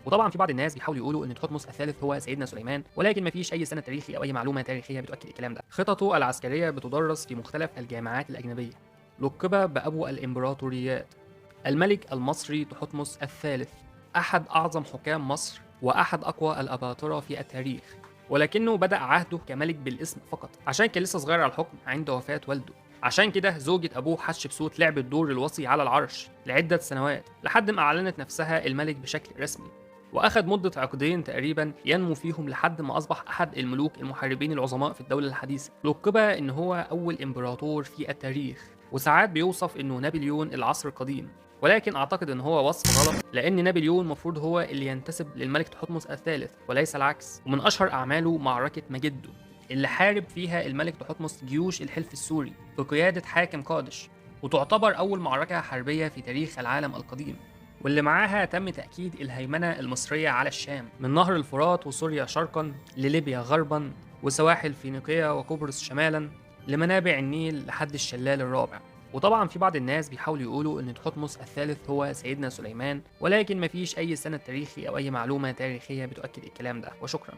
وطبعا في بعض الناس بيحاولوا يقولوا ان تحتمس الثالث هو سيدنا سليمان، ولكن مفيش اي سند تاريخي او اي معلومه تاريخيه بتؤكد الكلام ده. خططه العسكريه بتدرس في مختلف الجامعات الاجنبيه. لقب بابو الامبراطوريات. الملك المصري تحتمس الثالث، احد اعظم حكام مصر واحد اقوى الاباطره في التاريخ، ولكنه بدأ عهده كملك بالاسم فقط عشان كان لسه صغير على الحكم عند وفاة والده. عشان كده زوجة أبوه حتشبسوت لعبت دور الوصي على العرش لعدة سنوات لحد ما أعلنت نفسها الملك بشكل رسمي، وأخذ مدة عقدين تقريبا ينمو فيهم لحد ما أصبح أحد الملوك المحاربين العظماء في الدولة الحديثة. لقب إن هو أول إمبراطور في التاريخ، وساعات بيوصف إنه نابليون العصر القديم، ولكن أعتقد إن هو وصف غلط لأن نابليون المفروض هو اللي ينتسب للملك تحتمس الثالث وليس العكس. ومن أشهر أعماله معركة مجدو اللي حارب فيها الملك تحتمس جيوش الحلف السوري بقيادة حاكم قادش، وتعتبر أول معركة حربية في تاريخ العالم القديم، واللي معاها تم تأكيد الهيمنة المصرية على الشام من نهر الفرات وسوريا شرقا لليبيا غربا، وسواحل فينيقيا وقبرص شمالا لمنابع النيل لحد الشلال الرابع. وطبعا في بعض الناس بيحاولوا يقولوا ان تحتمس الثالث هو سيدنا سليمان، ولكن مفيش اي سند تاريخي او اي معلومة تاريخية بتؤكد الكلام ده. وشكرا.